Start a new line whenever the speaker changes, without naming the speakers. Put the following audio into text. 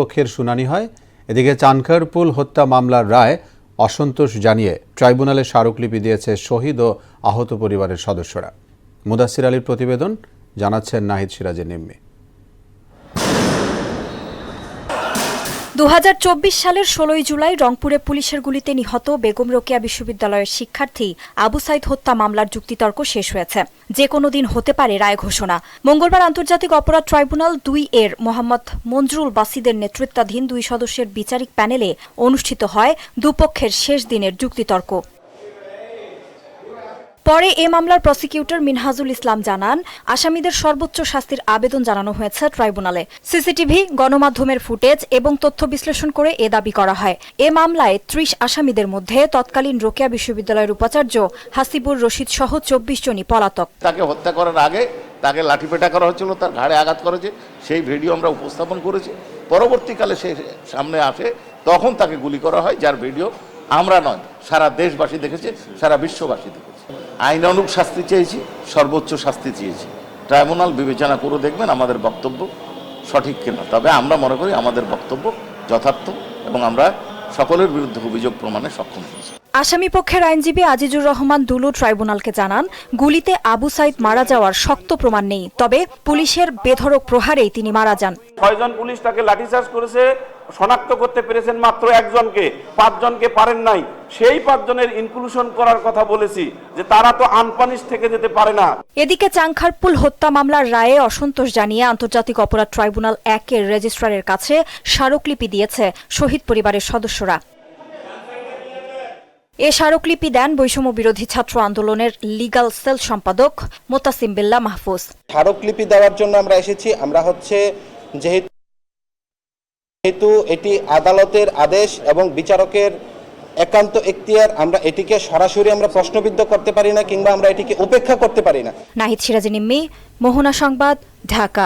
পক্ষের শুনানি হয়। এদিকে চানখারপুল হত্যা মামলার রায় অসন্তোষ জানিয়ে ট্রাইব্যুনালে স্মারকলিপি দিয়েছে শহীদ ও আহত পরিবারের সদস্যরা। মুদাসসির আলীর প্রতিবেদন, জানাচ্ছেন নাহিদ সিরাজের নিম্মি।
2024 সালের 16 জুলাই রংপুরে পুলিশের গুলিতে নিহত বেগম রোকেয়া বিশ্ববিদ্যালয়ের শিক্ষার্থী আবু সাইদ হত্যা মামলার যুক্তিতর্ক শেষ হয়েছে। যে কোনো দিন হতে পারে রায় ঘোষণা। মঙ্গলবার আন্তর্জাতিক অপরাধ ট্রাইব্যুনাল 2 এর মোহাম্মদ মঞ্জুরুল বাসিদের নেতৃত্বাধীন 2 সদস্যের বিচারিক প্যানেলে অনুষ্ঠিত হয় দুপক্ষের শেষ দিনের যুক্তিতর্ক। পরে এ মামলার প্রসিকিউটর মিনহাজুল ইসলাম জানান, আসামিদের সর্বোচ্চ শাস্তির আবেদন জানানো হয়েছে ট্রাইব্যুনালে। সিসিটিভি, গণমাধ্যমের ফুটেজ এবং তথ্য বিশ্লেষণ করে এ দাবি করা হয়। এ মামলায় 30 আসামিদের মধ্যে তৎকালীন রোকেয়া বিশ্ববিদ্যালয়ের উপাচার্য হাসিবুর রশিদ সহ 24 জনই পলাতক।
তাকে হত্যা করার আগে তাকে লাঠিপেটা করা হচ্ছিল, তার ঘাড়ে আঘাত করেছে, সেই ভিডিও আমরা উপস্থাপন করেছি। পরবর্তীকালে সে সামনে আসে, তখন তাকে গুলি করা হয়, যার ভিডিও আমরা নয় সারা দেশবাসী দেখেছে, সারা বিশ্ববাসী দেখেছে। আইনানুগ শাস্তি চেয়েছি, সর্বোচ্চ শাস্তি চেয়েছি। ট্রাইব্যুনাল বিবেচনা করে দেখবেন আমাদের বক্তব্য সঠিক কিনা। তবে আমরা মনে করি আমাদের বক্তব্য যথার্থ এবং আমরা সকলের বিরুদ্ধে অভিযোগ প্রমাণে সক্ষম হয়েছি।
আসামি পক্ষের আইনজীবী আজিজুর রহমান দুলু ট্রাইব্যুনালকে জানান, গুলিতে আবু সাইদ মারা যাওয়ার শক্ত প্রমাণ নেই, তবে পুলিশের বেধড়ক প্রহারেই তিনি মারা যান।
6 জন পুলিশ তাকে লাঠিচার্জ করেছে, শনাক্ত করতে পেরেছেন মাত্র 1 জনকে, 5 জনকে পারেন নাই। সেই 5 জনের ইনক্লুশন করার কথা বলেছি যে তারা তো আনপানিশ থেকে যেতে পারে না।
এদিকে চানখারপুল হত্যা মামলার রায়ে অসন্তোষ জানিয়ে আন্তর্জাতিক অপরাধ ট্রাইব্যুনাল 1 এর রেজিস্ট্রারের কাছে স্মারকলিপি দিয়েছে শহীদ পরিবারের সদস্যরা। এ স্মারকলিপি দেন বৈষম্য বিরোধী ছাত্র আন্দোলনের লিগ্যাল সেল সম্পাদক মোতাসিম বিল্লাহ মাহফুজ।
স্মারকলিপি দেওয়ার জন্য আমরা এসেছি, আমরা যেহেতু এটি আদালতের আদেশ এবং বিচারকের একান্ত এখতিয়ার, আমরা এটিকে সরাসরি আমরা প্রশ্নবিদ্ধ করতে পারি না কিংবা আমরা এটিকে উপেক্ষা করতে পারি না।
নাহিদ সিরাজ নিম্মি, মোহনা সংবাদ, ঢাকা।